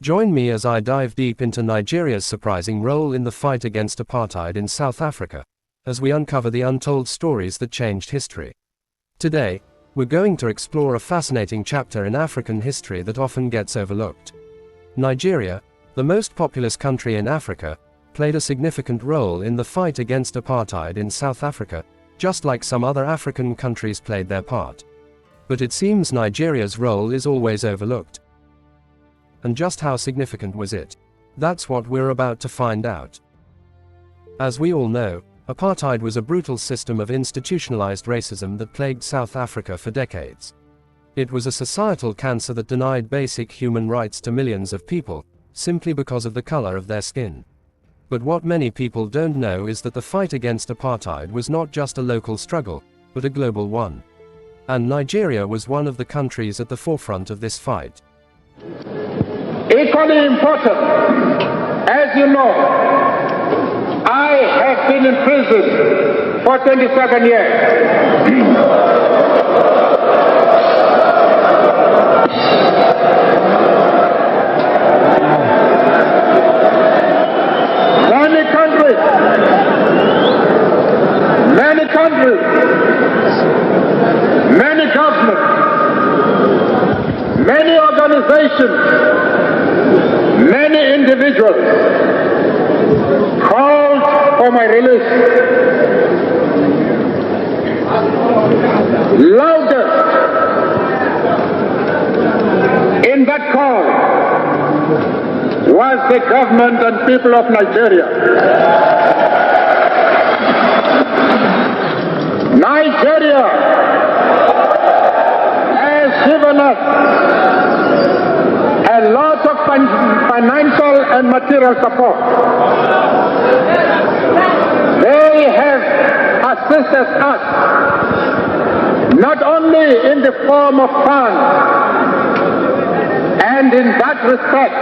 Join me as I dive deep into Nigeria's surprising role in the fight against apartheid in South Africa, as we uncover the untold stories that changed history. Today, we're going to explore a fascinating chapter in African history that often gets overlooked. Nigeria, the most populous country in Africa, played a significant role in the fight against apartheid in South Africa, just like some other African countries played their part. But it seems Nigeria's role is always overlooked. And just how significant was it? That's what we're about to find out. As we all know, apartheid was a brutal system of institutionalized racism that plagued South Africa for decades. It was a societal cancer that denied basic human rights to millions of people, simply because of the color of their skin. But what many people don't know is that the fight against apartheid was not just a local struggle, but a global one. And Nigeria was one of the countries at the forefront of this fight. Equally important, as you know, I have been in prison for 27 years. Many governments, many organizations, many individuals called for my release. Loudest in that call was the government and people of Nigeria. Nigeria has given us a lot of financial and material support. They have assisted us not only in the form of funds, and in that respect,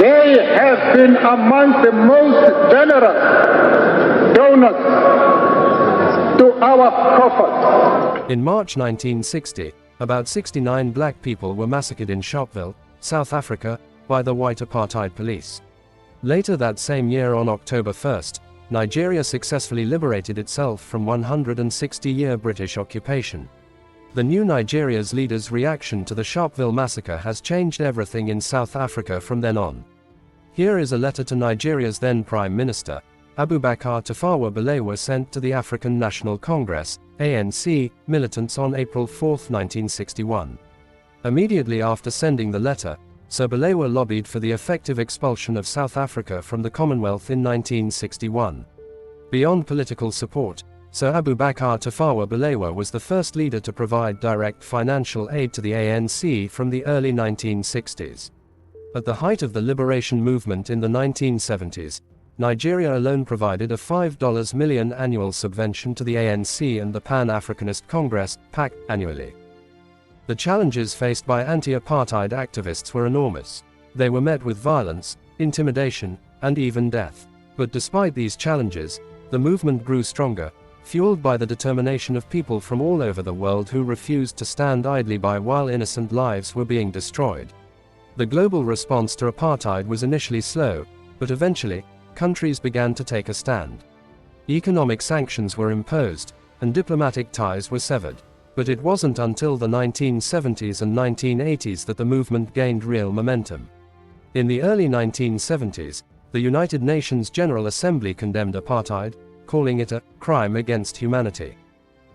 they have been among the most generous donors to our coffers. In March 1960, about 69 black people were massacred in Sharpeville, South Africa, by the white apartheid police. Later that same year, on October 1st, Nigeria successfully liberated itself from 160-year British occupation. The new Nigeria's leaders' reaction to the Sharpeville massacre has changed everything in South Africa from then on. Here is a letter to Nigeria's then Prime Minister, Abubakar Tafawa Balewa, sent to the African National Congress, ANC, militants on April 4, 1961. Immediately after sending the letter, Sir Balewa lobbied for the effective expulsion of South Africa from the Commonwealth in 1961. Beyond political support, Sir Abubakar Tafawa Balewa was the first leader to provide direct financial aid to the ANC from the early 1960s. At the height of the liberation movement in the 1970s, Nigeria alone provided a $5 million annual subvention to the ANC and the Pan-Africanist Congress, PAC, annually. The challenges faced by anti-apartheid activists were enormous. They were met with violence, intimidation, and even death. But despite these challenges, the movement grew stronger, fueled by the determination of people from all over the world who refused to stand idly by while innocent lives were being destroyed. The global response to apartheid was initially slow, but eventually, countries began to take a stand. Economic sanctions were imposed, and diplomatic ties were severed. But it wasn't until the 1970s and 1980s that the movement gained real momentum. In the early 1970s, the United Nations General Assembly condemned apartheid, calling it a crime against humanity.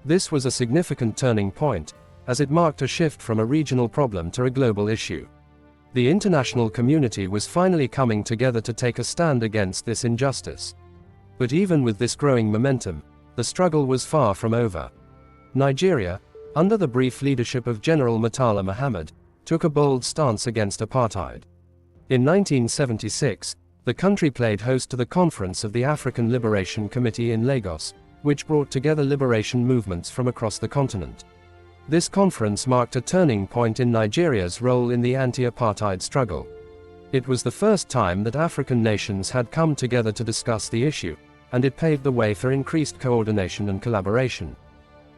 This was a significant turning point, as it marked a shift from a regional problem to a global issue. The international community was finally coming together to take a stand against this injustice. But even with this growing momentum, the struggle was far from over. Nigeria, under the brief leadership of General Murtala Muhammad, took a bold stance against apartheid. In 1976, the country played host to the conference of the African Liberation Committee in Lagos, which brought together liberation movements from across the continent. This conference marked a turning point in Nigeria's role in the anti-apartheid struggle. It was the first time that African nations had come together to discuss the issue, and it paved the way for increased coordination and collaboration.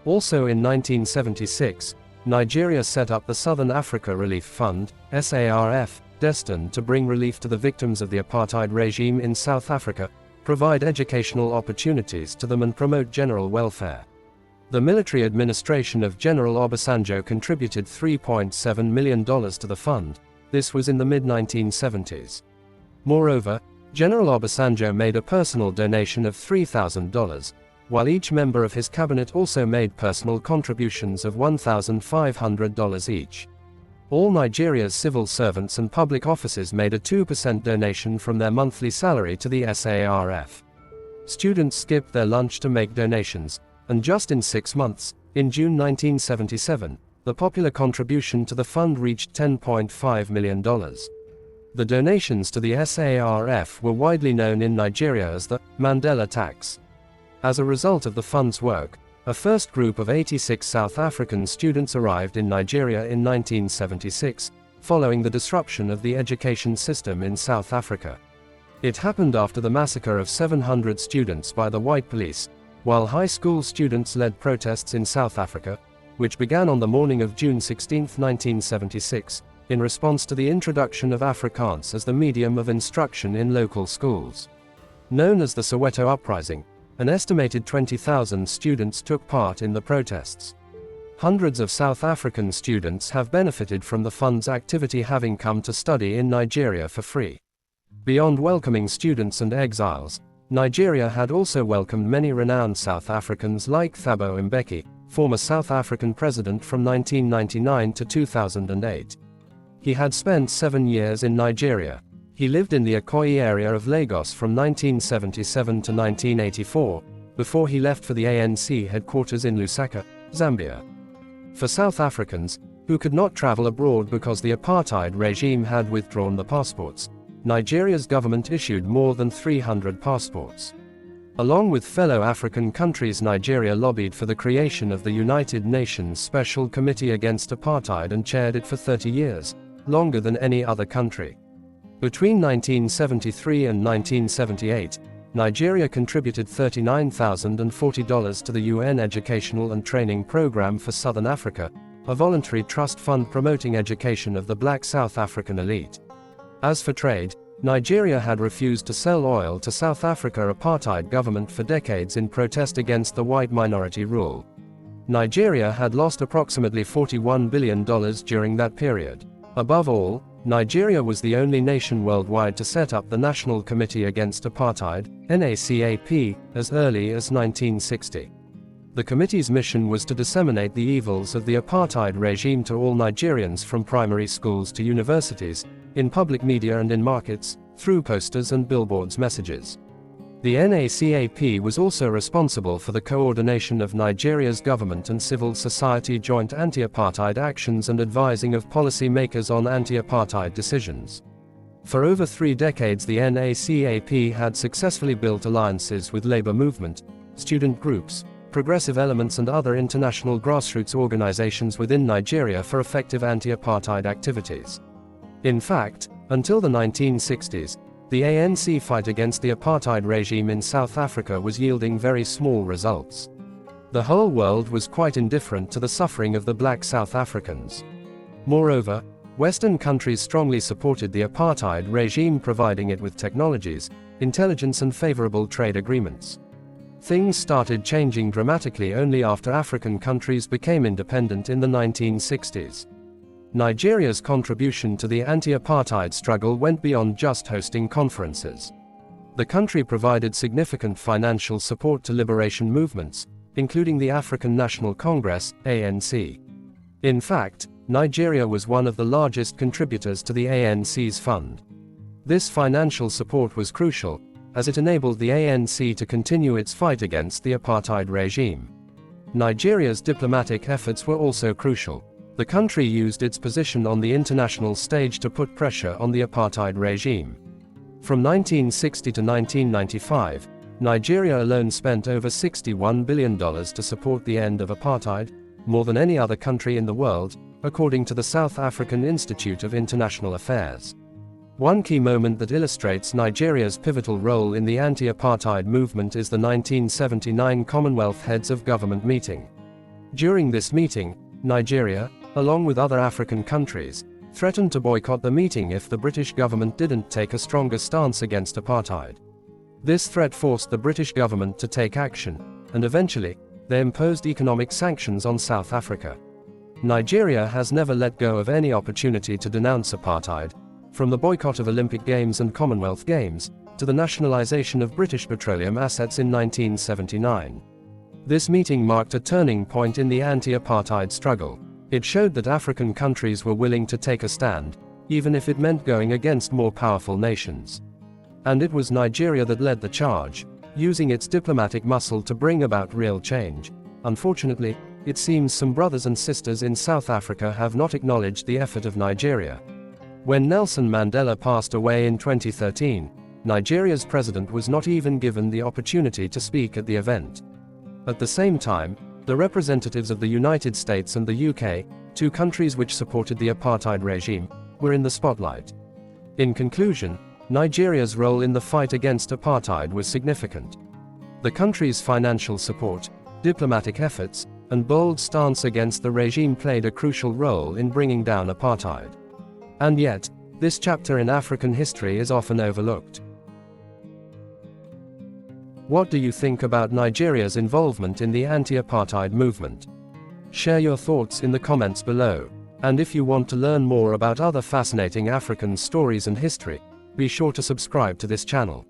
Also in 1976, Nigeria set up the Southern Africa Relief Fund, SARF, destined to bring relief to the victims of the apartheid regime in South Africa, provide educational opportunities to them and promote general welfare. The military administration of General Obasanjo contributed $3.7 million to the fund. This was in the mid-1970s. Moreover, General Obasanjo made a personal donation of $3,000, while each member of his cabinet also made personal contributions of $1,500 each. All Nigeria's civil servants and public offices made a 2% donation from their monthly salary to the SARF. Students skipped their lunch to make donations, and just in 6 months, in June 1977, the popular contribution to the fund reached $10.5 million. The donations to the SARF were widely known in Nigeria as the Mandela tax. As a result of the fund's work, a first group of 86 South African students arrived in Nigeria in 1976, following the disruption of the education system in South Africa. It happened after the massacre of 700 students by the white police, while high school students led protests in South Africa, which began on the morning of June 16, 1976, in response to the introduction of Afrikaans as the medium of instruction in local schools. Known as the Soweto Uprising, an estimated 20,000 students took part in the protests. Hundreds of South African students have benefited from the fund's activity, having come to study in Nigeria for free. Beyond welcoming students and exiles, Nigeria had also welcomed many renowned South Africans like Thabo Mbeki, former South African president from 1999 to 2008. He had spent 7 years in Nigeria. He lived in the Ikoyi area of Lagos from 1977 to 1984, before he left for the ANC headquarters in Lusaka, Zambia. For South Africans, who could not travel abroad because the apartheid regime had withdrawn the passports, Nigeria's government issued more than 300 passports. Along with fellow African countries, Nigeria lobbied for the creation of the United Nations Special Committee Against Apartheid and chaired it for 30 years, longer than any other country. Between 1973 and 1978, Nigeria contributed $39,040 to the UN Educational and Training Program for Southern Africa, a voluntary trust fund promoting education of the black South African elite. As for trade, Nigeria had refused to sell oil to South Africa's apartheid government for decades in protest against the white minority rule. Nigeria had lost approximately $41 billion during that period. Above all, Nigeria was the only nation worldwide to set up the National Committee Against Apartheid, NACAP, as early as 1960. The committee's mission was to disseminate the evils of the apartheid regime to all Nigerians from primary schools to universities, in public media and in markets, through posters and billboards messages. The NACAP was also responsible for the coordination of Nigeria's government and civil society joint anti-apartheid actions and advising of policy makers on anti-apartheid decisions. For over 3 decades, the NACAP had successfully built alliances with labor movement, student groups, progressive elements and other international grassroots organizations within Nigeria for effective anti-apartheid activities. In fact, until the 1960s, the ANC fight against the apartheid regime in South Africa was yielding very small results. The whole world was quite indifferent to the suffering of the black South Africans. Moreover, Western countries strongly supported the apartheid regime, providing it with technologies, intelligence and favorable trade agreements. Things started changing dramatically only after African countries became independent in the 1960s. Nigeria's contribution to the anti-apartheid struggle went beyond just hosting conferences. The country provided significant financial support to liberation movements, including the African National Congress, ANC. In fact, Nigeria was one of the largest contributors to the ANC's fund. This financial support was crucial, as it enabled the ANC to continue its fight against the apartheid regime. Nigeria's diplomatic efforts were also crucial. The country used its position on the international stage to put pressure on the apartheid regime. From 1960 to 1995, Nigeria alone spent over $61 billion to support the end of apartheid, more than any other country in the world, according to the South African Institute of International Affairs. One key moment that illustrates Nigeria's pivotal role in the anti-apartheid movement is the 1979 Commonwealth Heads of Government meeting. During this meeting, Nigeria, along with other African countries, threatened to boycott the meeting if the British government didn't take a stronger stance against apartheid. This threat forced the British government to take action, and eventually, they imposed economic sanctions on South Africa. Nigeria has never let go of any opportunity to denounce apartheid, from the boycott of Olympic Games and Commonwealth Games, to the nationalization of British petroleum assets in 1979. This meeting marked a turning point in the anti-apartheid struggle. It showed that African countries were willing to take a stand, even if it meant going against more powerful nations. And it was Nigeria that led the charge, using its diplomatic muscle to bring about real change. Unfortunately, it seems some brothers and sisters in South Africa have not acknowledged the effort of Nigeria. When Nelson Mandela passed away in 2013, Nigeria's president was not even given the opportunity to speak at the event. At the same time, the representatives of the United States and the UK, two countries which supported the apartheid regime, were in the spotlight. In conclusion, Nigeria's role in the fight against apartheid was significant. The country's financial support, diplomatic efforts, and bold stance against the regime played a crucial role in bringing down apartheid. And yet, this chapter in African history is often overlooked. What do you think about Nigeria's involvement in the anti-apartheid movement? Share your thoughts in the comments below. And if you want to learn more about other fascinating African stories and history, be sure to subscribe to this channel.